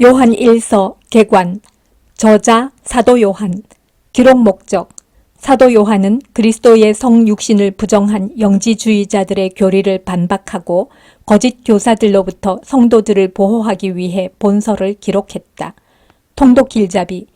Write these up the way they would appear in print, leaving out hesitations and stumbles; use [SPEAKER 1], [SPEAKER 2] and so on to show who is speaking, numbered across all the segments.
[SPEAKER 1] 요한 1서 개관 저자 사도 요한 기록 목적 사도 요한은 그리스도의 성육신을 부정한 영지주의자들의 교리를 반박하고 거짓 교사들로부터 성도들을 보호하기 위해 본서를 기록했다. 통독 길잡이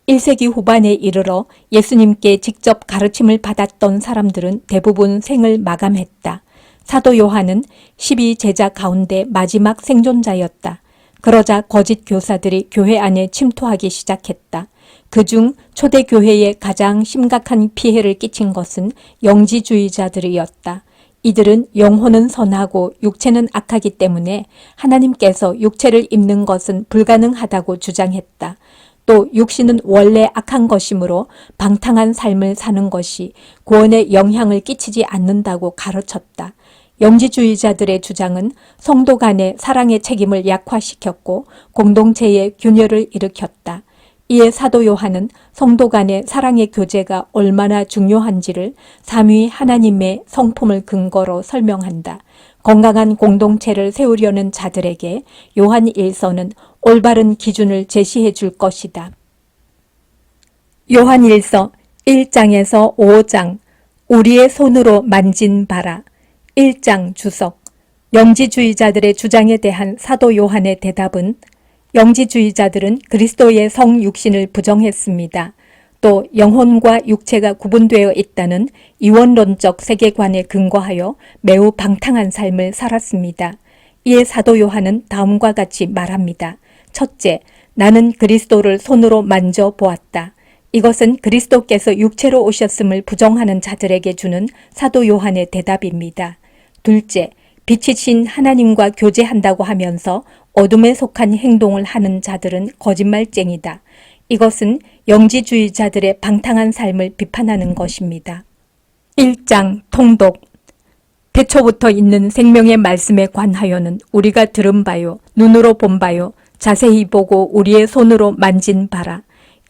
[SPEAKER 1] 1세기 후반에 이르러 예수님께 직접 가르침을 받았던 사람들은 대부분 생을 마감했다. 사도 요한은 12제자 가운데 마지막 생존자였다. 그러자 거짓 교사들이 교회 안에 침투하기 시작했다. 그중 초대교회에 가장 심각한 피해를 끼친 것은 영지주의자들이었다. 이들은 영혼은 선하고 육체는 악하기 때문에 하나님께서 육체를 입는 것은 불가능하다고 주장했다. 또 육신은 원래 악한 것이므로 방탕한 삶을 사는 것이 구원에 영향을 끼치지 않는다고 가르쳤다. 영지주의자들의 주장은 성도 간의 사랑의 책임을 약화시켰고 공동체의 균열을 일으켰다. 이에 사도 요한은 성도 간의 사랑의 교제가 얼마나 중요한지를 삼위 하나님의 성품을 근거로 설명한다. 건강한 공동체를 세우려는 자들에게 요한 1서는 올바른 기준을 제시해 줄 것이다. 요한 1서 1장에서 5장 우리의 손으로 만진 바라 1장 주석 영지주의자들의 주장에 대한 사도 요한의 대답은 영지주의자들은 그리스도의 성육신을 부정했습니다. 또 영혼과 육체가 구분되어 있다는 이원론적 세계관에 근거하여 매우 방탕한 삶을 살았습니다. 이에 사도 요한은 다음과 같이 말합니다. 첫째, 나는 그리스도를 손으로 만져보았다. 이것은 그리스도께서 육체로 오셨음을 부정하는 자들에게 주는 사도 요한의 대답입니다. 둘째, 빛이신 하나님과 교제한다고 하면서 어둠에 속한 행동을 하는 자들은 거짓말쟁이다. 이것은 영지주의자들의 방탕한 삶을 비판하는 것입니다. 1장 통독 태초부터 있는 생명의 말씀에 관하여는 우리가 들은 바요, 눈으로 본 바요, 자세히 보고 우리의 손으로 만진 바라.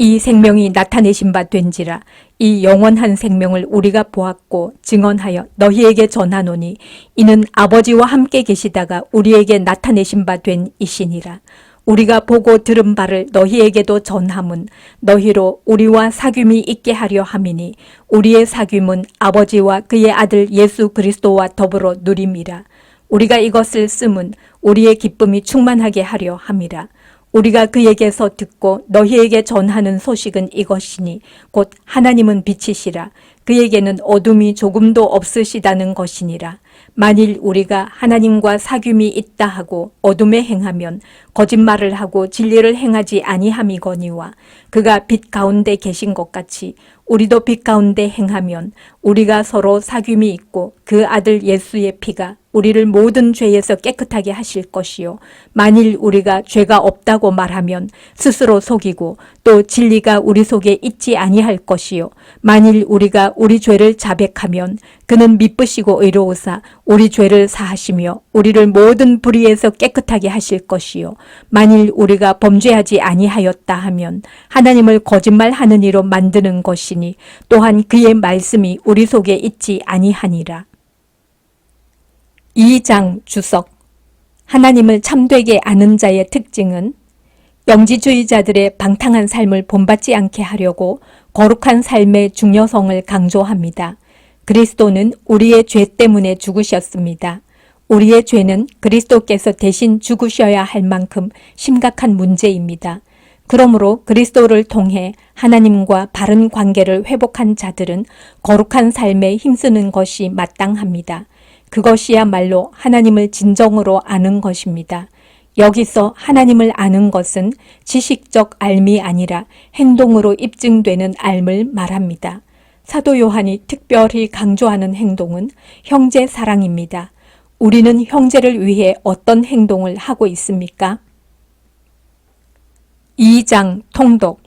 [SPEAKER 1] 이 생명이 나타내신 바 된지라. 이 영원한 생명을 우리가 보았고 증언하여 너희에게 전하노니 이는 아버지와 함께 계시다가 우리에게 나타내신 바 된 이시니라. 우리가 보고 들은 바를 너희에게도 전함은 너희로 우리와 사귐이 있게 하려 함이니 우리의 사귐은 아버지와 그의 아들 예수 그리스도와 더불어 누림이라. 우리가 이것을 쓰면 우리의 기쁨이 충만하게 하려 함이라. 우리가 그에게서 듣고 너희에게 전하는 소식은 이것이니 곧 하나님은 빛이시라. 그에게는 어둠이 조금도 없으시다는 것이니라. 만일 우리가 하나님과 사귐이 있다 하고 어둠에 행하면 거짓말을 하고 진리를 행하지 아니함이거니와 그가 빛 가운데 계신 것 같이 우리도 빛 가운데 행하면 우리가 서로 사귐이 있고 그 아들 예수의 피가 우리를 모든 죄에서 깨끗하게 하실 것이요. 만일 우리가 죄가 없다고 말하면 스스로 속이고 또 진리가 우리 속에 있지 아니할 것이요. 만일 우리가 우리 죄를 자백하면 그는 미쁘시고 의로우사 우리 죄를 사하시며 우리를 모든 불의에서 깨끗하게 하실 것이요. 만일 우리가 범죄하지 아니하였다 하면 하나님을 거짓말하는 이로 만드는 것이니 또한 그의 말씀이 우리 속에 있지 아니하니라. 2장 주석 하나님을 참되게 아는 자의 특징은 영지주의자들의 방탕한 삶을 본받지 않게 하려고 거룩한 삶의 중요성을 강조합니다. 그리스도는 우리의 죄 때문에 죽으셨습니다. 우리의 죄는 그리스도께서 대신 죽으셔야 할 만큼 심각한 문제입니다. 그러므로 그리스도를 통해 하나님과 바른 관계를 회복한 자들은 거룩한 삶에 힘쓰는 것이 마땅합니다. 그것이야말로 하나님을 진정으로 아는 것입니다. 여기서 하나님을 아는 것은 지식적 알미 아니라 행동으로 입증되는 알을 말합니다. 사도 요한이 특별히 강조하는 행동은 형제 사랑입니다. 우리는 형제를 위해 어떤 행동을 하고 있습니까? 2장 통독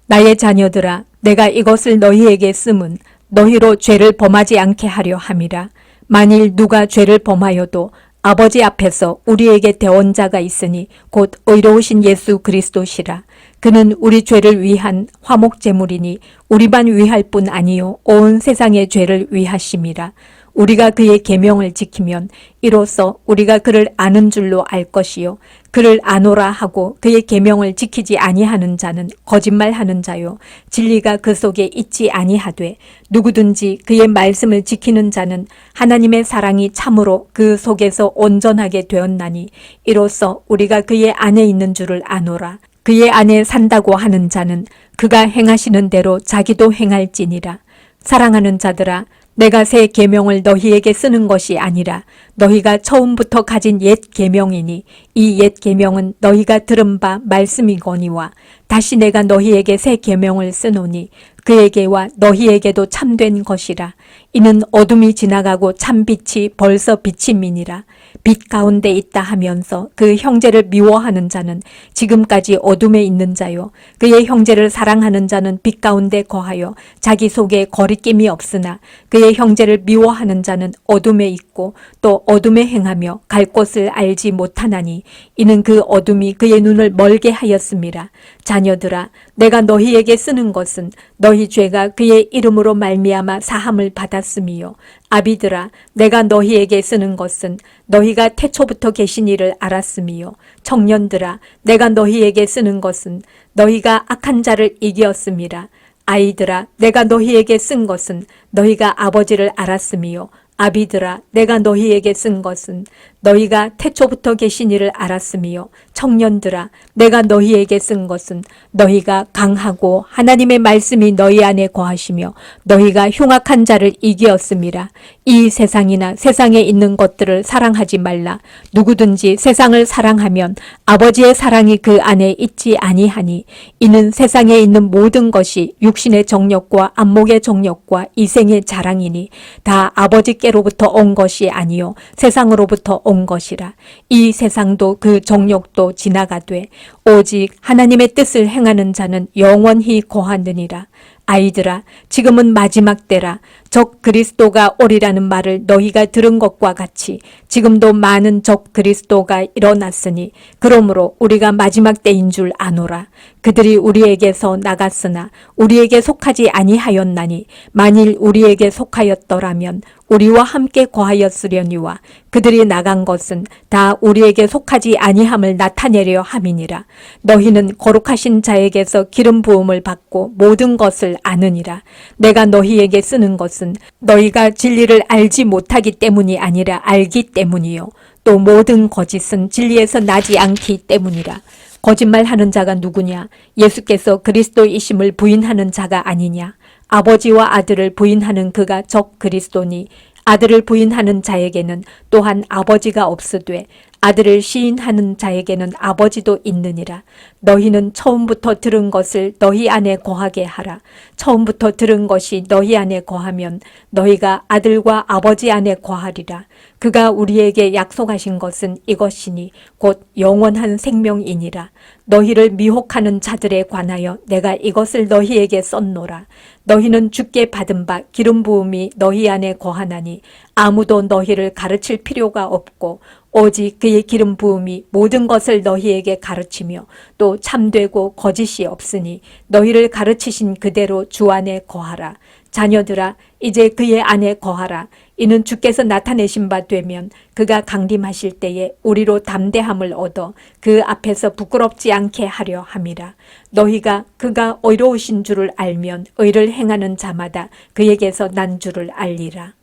[SPEAKER 1] 나의 자녀들아 내가 이것을 너희에게 쓰면 너희로 죄를 범하지 않게 하려 함이라. 만일 누가 죄를 범하여도 아버지 앞에서 우리에게 대언자가 있으니 곧 의로우신 예수 그리스도시라. 그는 우리 죄를 위한 화목제물이니 우리만 위할 뿐 아니요 온 세상의 죄를 위하심이라. 우리가 그의 계명을 지키면 이로써 우리가 그를 아는 줄로 알 것이요 그를 아노라 하고 그의 계명을 지키지 아니하는 자는 거짓말하는 자요 진리가 그 속에 있지 아니하되 누구든지 그의 말씀을 지키는 자는 하나님의 사랑이 참으로 그 속에서 온전하게 되었나니 이로써 우리가 그의 안에 있는 줄을 아노라. 그의 안에 산다고 하는 자는 그가 행하시는 대로 자기도 행할지니라. 사랑하는 자들아, 내가 새 계명을 너희에게 쓰는 것이 아니라 너희가 처음부터 가진 옛 계명이니 이 옛 계명은 너희가 들은 바 말씀이거니와 다시 내가 너희에게 새 계명을 쓰노니 그에게와 너희에게도 참된 것이라. 이는 어둠이 지나가고 참빛이 벌써 비침이니라. 빛 가운데 있다 하면서 그 형제를 미워하는 자는 지금까지 어둠에 있는 자요 그의 형제를 사랑하는 자는 빛 가운데 거하여 자기 속에 거리낌이 없으나 그의 형제를 미워하는 자는 어둠에 있고 또 어둠에 행하며 갈 곳을 알지 못하나니 이는 그 어둠이 그의 눈을 멀게 하였음이라. 자녀들아, 내가 너희에게 쓰는 것은 너희 죄가 그의 이름으로 말미암아 사함을 받았음이요 아비들아, 내가 너희에게 쓰는 것은 너희가 태초부터 계신 이를 알았음이요 청년들아, 내가 너희에게 쓰는 것은 너희가 악한 자를 이기었음이라. 아이들아, 내가 너희에게 쓴 것은 너희가 아버지를 알았음이요 아비들아, 내가 너희에게 쓴 것은 너희가 태초부터 계신 이를 알았음이요 청년들아, 내가 너희에게 쓴 것은 너희가 강하고 하나님의 말씀이 너희 안에 거하시며 너희가 흉악한 자를 이기었음이라. 이 세상이나 세상에 있는 것들을 사랑하지 말라. 누구든지 세상을 사랑하면 아버지의 사랑이 그 안에 있지 아니하니 이는 세상에 있는 모든 것이 육신의 정욕과 안목의 정욕과 이생의 자랑이니 다 아버지께로부터 온 것이 아니요 세상으로부터 온 것이라. 이 세상도 그 정욕도 지나가되 오직 하나님의 뜻을 행하는 자는 영원히 거하느니라. 아이들아, 지금은 마지막 때라. 적 그리스도가 오리라는 말을 너희가 들은 것과 같이 지금도 많은 적 그리스도가 일어났으니 그러므로 우리가 마지막 때인 줄 아노라. 그들이 우리에게서 나갔으나 우리에게 속하지 아니하였나니 만일 우리에게 속하였더라면 우리와 함께 거하였으려니와 그들이 나간 것은 다 우리에게 속하지 아니함을 나타내려 함이니라. 너희는 거룩하신 자에게서 기름 부음을 받고 모든 것을 아느니라. 내가 너희에게 쓰는 것은 너희가 진리를 알지 못하기 때문이 아니라 알기 때문이요 또 모든 거짓은 진리에서 나지 않기 때문이라. 거짓말하는 자가 누구냐? 예수께서 그리스도이심을 부인하는 자가 아니냐? 아버지와 아들을 부인하는 그가 적 그리스도니 아들을 부인하는 자에게는 또한 아버지가 없으되 아들을 시인하는 자에게는 아버지도 있느니라. 너희는 처음부터 들은 것을 너희 안에 거하게 하라. 처음부터 들은 것이 너희 안에 거하면 너희가 아들과 아버지 안에 거하리라. 그가 우리에게 약속하신 것은 이것이니 곧 영원한 생명이니라. 너희를 미혹하는 자들에 관하여 내가 이것을 너희에게 썼노라. 너희는 주께 받은 바 기름 부음이 너희 안에 거하나니 아무도 너희를 가르칠 필요가 없고 오직 그의 기름 부음이 모든 것을 너희에게 가르치며 또 참되고 거짓이 없으니 너희를 가르치신 그대로 주 안에 거하라. 자녀들아, 이제 그의 안에 거하라. 이는 주께서 나타내신 바 되면 그가 강림하실 때에 우리로 담대함을 얻어 그 앞에서 부끄럽지 않게 하려 함이라. 너희가 그가 의로우신 줄을 알면 의를 행하는 자마다 그에게서 난 줄을 알리라.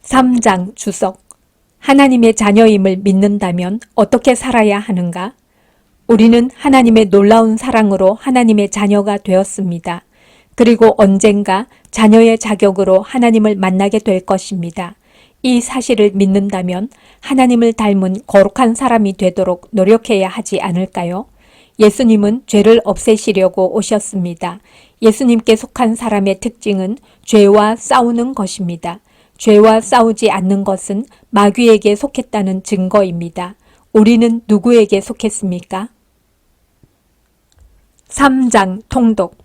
[SPEAKER 1] 3장 주석. 하나님의 자녀임을 믿는다면 어떻게 살아야 하는가? 우리는 하나님의 놀라운 사랑으로 하나님의 자녀가 되었습니다. 그리고 언젠가 자녀의 자격으로 하나님을 만나게 될 것입니다. 이 사실을 믿는다면 하나님을 닮은 거룩한 사람이 되도록 노력해야 하지 않을까요? 예수님은 죄를 없애시려고 오셨습니다. 예수님께 속한 사람의 특징은 죄와 싸우는 것입니다. 죄와 싸우지 않는 것은 마귀에게 속했다는 증거입니다. 우리는 누구에게 속했습니까? 3장 통독.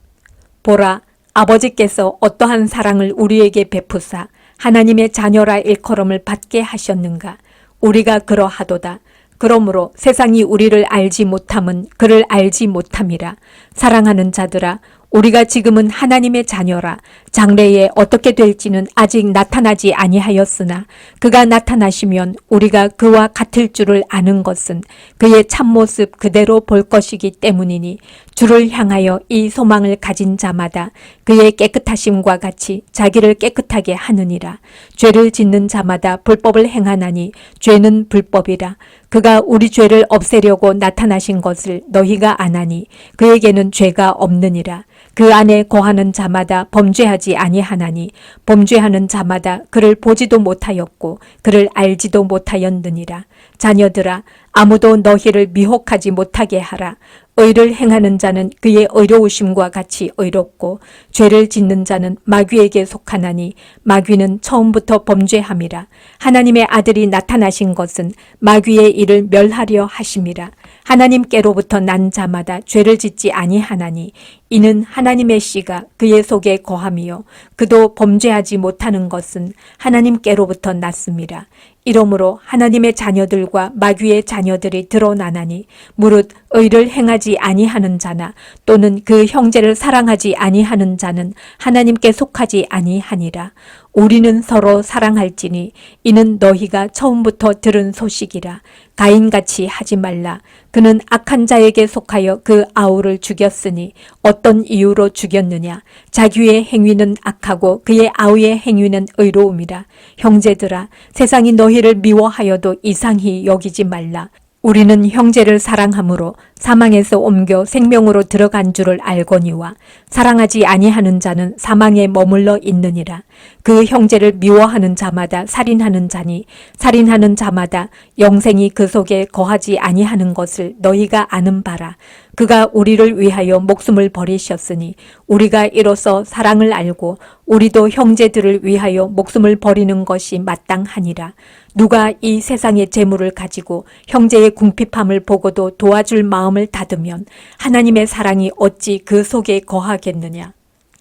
[SPEAKER 1] 보라, 아버지께서 어떠한 사랑을 우리에게 베푸사 하나님의 자녀라 일컬음을 받게 하셨는가? 우리가 그러하도다. 그러므로 세상이 우리를 알지 못함은 그를 알지 못함이라. 사랑하는 자들아, 우리가 지금은 하나님의 자녀라. 장래에 어떻게 될지는 아직 나타나지 아니하였으나 그가 나타나시면 우리가 그와 같을 줄을 아는 것은 그의 참모습 그대로 볼 것이기 때문이니 주를 향하여 이 소망을 가진 자마다 그의 깨끗하심과 같이 자기를 깨끗하게 하느니라. 죄를 짓는 자마다 불법을 행하나니 죄는 불법이라. 그가 우리 죄를 없애려고 나타나신 것을 너희가 아나니 그에게는 죄가 없느니라. 그 안에 거하는 자마다 범죄하지 아니하나니 범죄하는 자마다 그를 보지도 못하였고 그를 알지도 못하였느니라. 자녀들아, 아무도 너희를 미혹하지 못하게 하라. 의를 행하는 자는 그의 의로우심과 같이 의롭고 죄를 짓는 자는 마귀에게 속하나니 마귀는 처음부터 범죄함이라. 하나님의 아들이 나타나신 것은 마귀의 일을 멸하려 하심이라. 하나님께로부터 난 자마다 죄를 짓지 아니하나니 이는 하나님의 씨가 그의 속에 거함이요 그도 범죄하지 못하는 것은 하나님께로부터 났습니다. 이러므로 하나님의 자녀들과 마귀의 자녀들이 드러나나니 무릇 의를 행하지 아니하는 자나 또는 그 형제를 사랑하지 아니하는 자는 하나님께 속하지 아니하니라. 우리는 서로 사랑할지니 이는 너희가 처음부터 들은 소식이라. 가인같이 하지 말라. 그는 악한 자에게 속하여 그 아우를 죽였으니 어떤 이유로 죽였느냐. 자기의 행위는 악하고 그의 아우의 행위는 의로움이라. 형제들아, 세상이 너희를 미워하여도 이상히 여기지 말라. 우리는 형제를 사랑함으로 사망에서 옮겨 생명으로 들어간 줄을 알거니와 사랑하지 아니하는 자는 사망에 머물러 있느니라. 그 형제를 미워하는 자마다 살인하는 자니 살인하는 자마다 영생이 그 속에 거하지 아니하는 것을 너희가 아는 바라. 그가 우리를 위하여 목숨을 버리셨으니 우리가 이로써 사랑을 알고 우리도 형제들을 위하여 목숨을 버리는 것이 마땅하니라. 누가 이 세상의 재물을 가지고 형제의 궁핍함을 보고도 도와줄 마음을 닫으면 하나님의 사랑이 어찌 그 속에 거하겠느냐.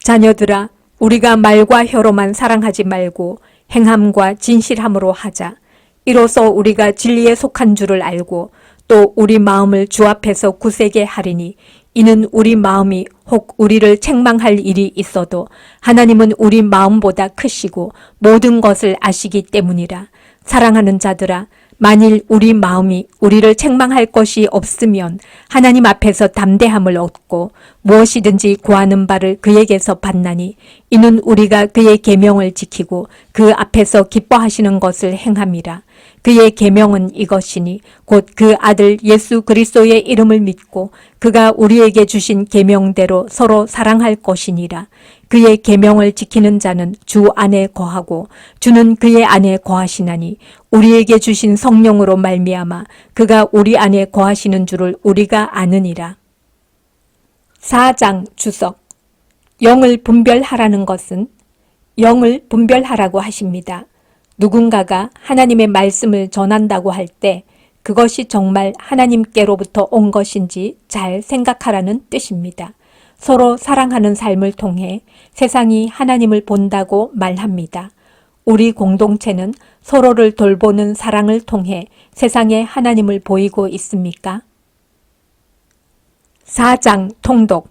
[SPEAKER 1] 자녀들아, 우리가 말과 혀로만 사랑하지 말고 행함과 진실함으로 하자. 이로써 우리가 진리에 속한 줄을 알고 또 우리 마음을 주 앞에서 굳세게 하리니 이는 우리 마음이 혹 우리를 책망할 일이 있어도 하나님은 우리 마음보다 크시고 모든 것을 아시기 때문이라. 사랑하는 자들아, 만일 우리 마음이 우리를 책망할 것이 없으면 하나님 앞에서 담대함을 얻고 무엇이든지 구하는 바를 그에게서 받나니 이는 우리가 그의 계명을 지키고 그 앞에서 기뻐하시는 것을 행함이라. 그의 계명은 이것이니 곧 그 아들 예수 그리스도의 이름을 믿고 그가 우리에게 주신 계명대로 서로 사랑할 것이니라. 그의 계명을 지키는 자는 주 안에 거하고 주는 그의 안에 거하시나니 우리에게 주신 성령으로 말미암아 그가 우리 안에 거하시는 줄을 우리가 아느니라. 4장 주석. 영을 분별하라는 것은 영을 분별하라고 하십니다. 누군가가 하나님의 말씀을 전한다고 할 때 그것이 정말 하나님께로부터 온 것인지 잘 생각하라는 뜻입니다. 서로 사랑하는 삶을 통해 세상이 하나님을 본다고 말합니다. 우리 공동체는 서로를 돌보는 사랑을 통해 세상에 하나님을 보이고 있습니까? 4장 통독.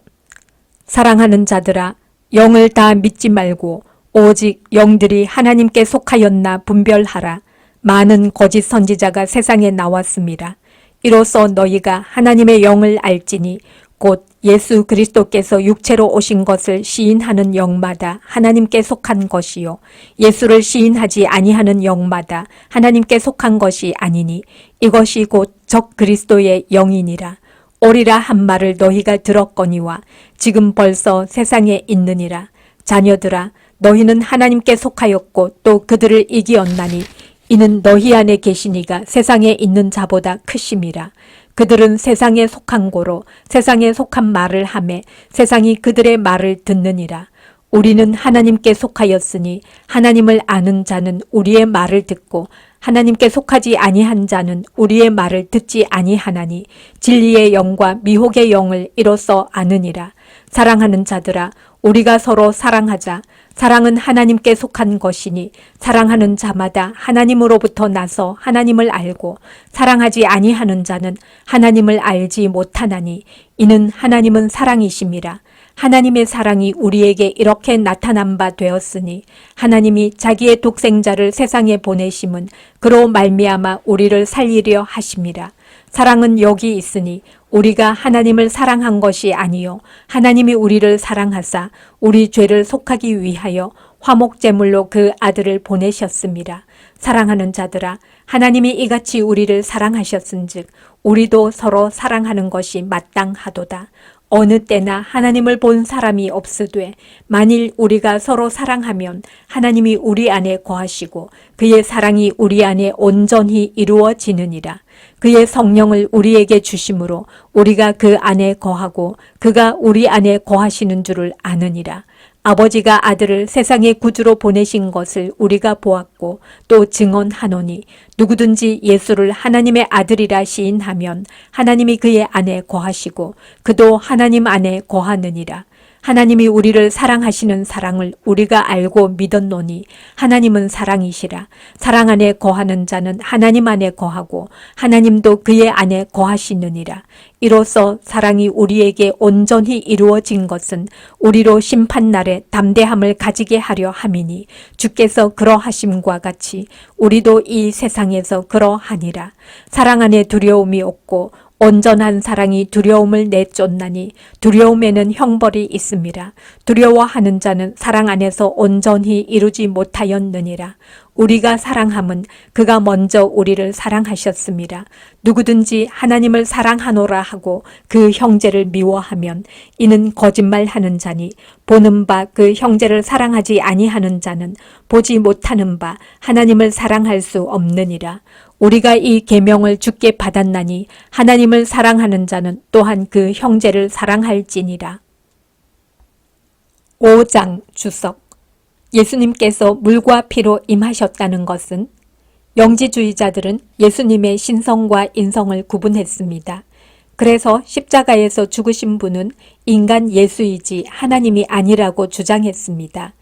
[SPEAKER 1] 사랑하는 자들아, 영을 다 믿지 말고 오직 영들이 하나님께 속하였나 분별하라. 많은 거짓 선지자가 세상에 나왔습니다. 이로써 너희가 하나님의 영을 알지니 곧 예수 그리스도께서 육체로 오신 것을 시인하는 영마다 하나님께 속한 것이요 예수를 시인하지 아니하는 영마다 하나님께 속한 것이 아니니 이것이 곧 적 그리스도의 영이니라. 오리라 한 말을 너희가 들었거니와 지금 벌써 세상에 있느니라. 자녀들아, 너희는 하나님께 속하였고 또 그들을 이기었나니 이는 너희 안에 계시니가 세상에 있는 자보다 크심이라. 그들은 세상에 속한 고로 세상에 속한 말을 하매 세상이 그들의 말을 듣느니라. 우리는 하나님께 속하였으니 하나님을 아는 자는 우리의 말을 듣고 하나님께 속하지 아니한 자는 우리의 말을 듣지 아니하나니 진리의 영과 미혹의 영을 이로써 아느니라. 사랑하는 자들아, 우리가 서로 사랑하자. 사랑은 하나님께 속한 것이니 사랑하는 자마다 하나님으로부터 나서 하나님을 알고 사랑하지 아니하는 자는 하나님을 알지 못하나니 이는 하나님은 사랑이심이라. 하나님의 사랑이 우리에게 이렇게 나타난 바 되었으니 하나님이 자기의 독생자를 세상에 보내심은 그로 말미암아 우리를 살리려 하심이라. 사랑은 여기 있으니 우리가 하나님을 사랑한 것이 아니요 하나님이 우리를 사랑하사 우리 죄를 속하기 위하여 화목제물로 그 아들을 보내셨습니다. 사랑하는 자들아, 하나님이 이같이 우리를 사랑하셨은즉 우리도 서로 사랑하는 것이 마땅하도다. 어느 때나 하나님을 본 사람이 없으되 만일 우리가 서로 사랑하면 하나님이 우리 안에 거하시고 그의 사랑이 우리 안에 온전히 이루어지느니라. 그의 성령을 우리에게 주심으로 우리가 그 안에 거하고 그가 우리 안에 거하시는 줄을 아느니라. 아버지가 아들을 세상의 구주로 보내신 것을 우리가 보았고 또 증언하노니 누구든지 예수를 하나님의 아들이라 시인하면 하나님이 그의 안에 거하시고 그도 하나님 안에 거하느니라. 하나님이 우리를 사랑하시는 사랑을 우리가 알고 믿었노니 하나님은 사랑이시라. 사랑 안에 거하는 자는 하나님 안에 거하고 하나님도 그의 안에 거하시느니라. 이로써 사랑이 우리에게 온전히 이루어진 것은 우리로 심판날에 담대함을 가지게 하려 함이니 주께서 그러하심과 같이 우리도 이 세상에서 그러하니라. 사랑 안에 두려움이 없고 온전한 사랑이 두려움을 내쫓나니 두려움에는 형벌이 있음이라. 두려워하는 자는 사랑 안에서 온전히 이루지 못하였느니라. 우리가 사랑함은 그가 먼저 우리를 사랑하셨음이라. 누구든지 하나님을 사랑하노라 하고 그 형제를 미워하면 이는 거짓말하는 자니 보는 바 그 형제를 사랑하지 아니하는 자는 보지 못하는 바 하나님을 사랑할 수 없느니라. 우리가 이 계명을 주께 받았나니 하나님을 사랑하는 자는 또한 그 형제를 사랑할지니라. 5장 주석. 예수님께서 물과 피로 임하셨다는 것은 영지주의자들은 예수님의 신성과 인성을 구분했습니다. 그래서 십자가에서 죽으신 분은 인간 예수이지 하나님이 아니라고 주장했습니다.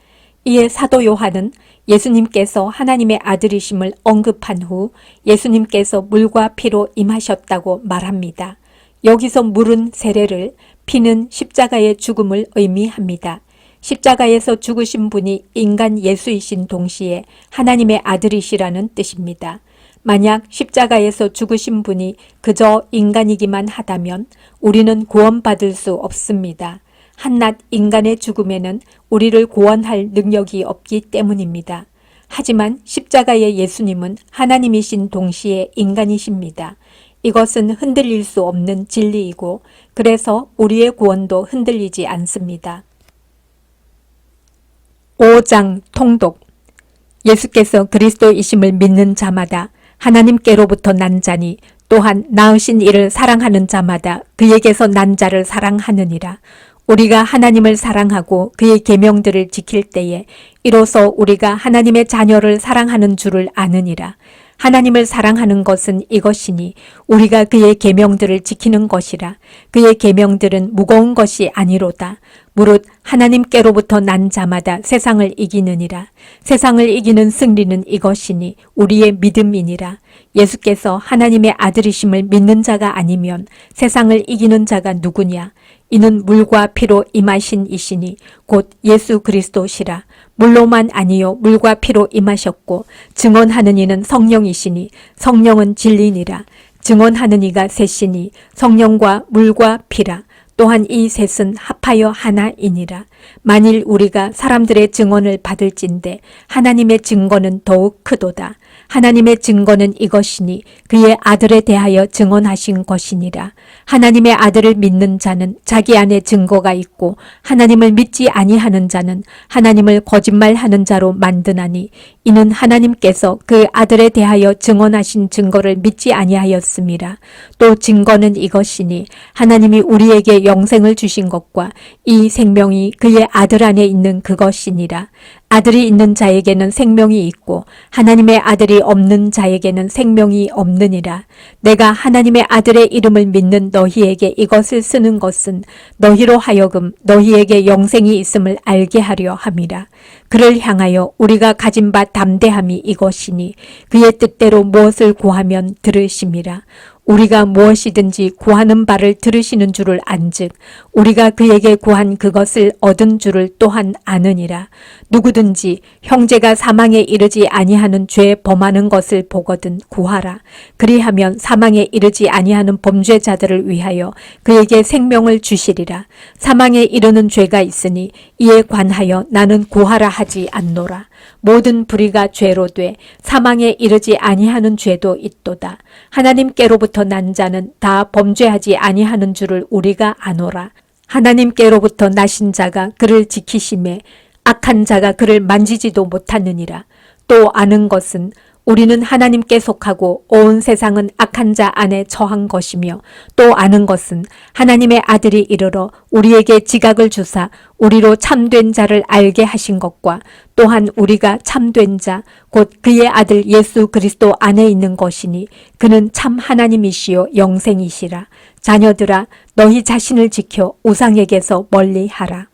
[SPEAKER 1] 이에 사도 요한은 예수님께서 하나님의 아들이심을 언급한 후 예수님께서 물과 피로 임하셨다고 말합니다. 여기서 물은 세례를, 피는 십자가의 죽음을 의미합니다. 십자가에서 죽으신 분이 인간 예수이신 동시에 하나님의 아들이시라는 뜻입니다. 만약 십자가에서 죽으신 분이 그저 인간이기만 하다면 우리는 구원받을 수 없습니다. 한낱 인간의 죽음에는 우리를 구원할 능력이 없기 때문입니다. 하지만 십자가의 예수님은 하나님이신 동시에 인간이십니다. 이것은 흔들릴 수 없는 진리이고 그래서 우리의 구원도 흔들리지 않습니다. 5장 통독. 예수께서 그리스도이심을 믿는 자마다 하나님께로부터 난 자니 또한 낳으신 이를 사랑하는 자마다 그에게서 난 자를 사랑하느니라. 우리가 하나님을 사랑하고 그의 계명들을 지킬 때에 이로써 우리가 하나님의 자녀를 사랑하는 줄을 아느니라. 하나님을 사랑하는 것은 이것이니 우리가 그의 계명들을 지키는 것이라. 그의 계명들은 무거운 것이 아니로다. 무릇 하나님께로부터 난 자마다 세상을 이기느니라. 세상을 이기는 승리는 이것이니 우리의 믿음이니라. 예수께서 하나님의 아들이심을 믿는 자가 아니면 세상을 이기는 자가 누구냐? 이는 물과 피로 임하신 이시니 곧 예수 그리스도시라. 물로만 아니요 물과 피로 임하셨고 증언하는 이는 성령이시니 성령은 진리니라. 증언하는 이가 셋이니 성령과 물과 피라. 또한 이 셋은 합하여 하나이니라. 만일 우리가 사람들의 증언을 받을진대 하나님의 증거는 더욱 크도다. 하나님의 증거는 이것이니 그의 아들에 대하여 증언하신 것이니라. 하나님의 아들을 믿는 자는 자기 안에 증거가 있고 하나님을 믿지 아니하는 자는 하나님을 거짓말하는 자로 만드나니 이는 하나님께서 그 아들에 대하여 증언하신 증거를 믿지 아니하였음이라. 또 증거는 이것이니 하나님이 우리에게 영생을 주신 것과 이 생명이 그의 아들 안에 있는 그것이니라. 아들이 있는 자에게는 생명이 있고 하나님의 아들이 없는 자에게는 생명이 없느니라. 내가 하나님의 아들의 이름을 믿는 너희에게 이것을 쓰는 것은 너희로 하여금 너희에게 영생이 있음을 알게 하려 함이라. 그를 향하여 우리가 가진 바 담대함이 이것이니 그의 뜻대로 무엇을 구하면 들으심이라. 우리가 무엇이든지 구하는 바를 들으시는 줄을 안즉 우리가 그에게 구한 그것을 얻은 줄을 또한 아느니라. 누구든지 형제가 사망에 이르지 아니하는 죄 범하는 것을 보거든 구하라. 그리하면 사망에 이르지 아니하는 범죄자들을 위하여 그에게 생명을 주시리라. 사망에 이르는 죄가 있으니 이에 관하여 나는 구하라 하지 않노라. 모든 불의가 죄로 돼 사망에 이르지 아니하는 죄도 있도다. 하나님께로부터 난 자는 다 범죄하지 아니하는 줄을 우리가 아노라. 하나님께로부터 나신 자가 그를 지키심에 악한 자가 그를 만지지도 못하느니라. 또 아는 것은 우리는 하나님께 속하고 온 세상은 악한 자 안에 처한 것이며 또 아는 것은 하나님의 아들이 이르러 우리에게 지각을 주사 우리로 참된 자를 알게 하신 것과 또한 우리가 참된 자 곧 그의 아들 예수 그리스도 안에 있는 것이니 그는 참 하나님이시요 영생이시라. 자녀들아 너희 자신을 지켜 우상에게서 멀리하라.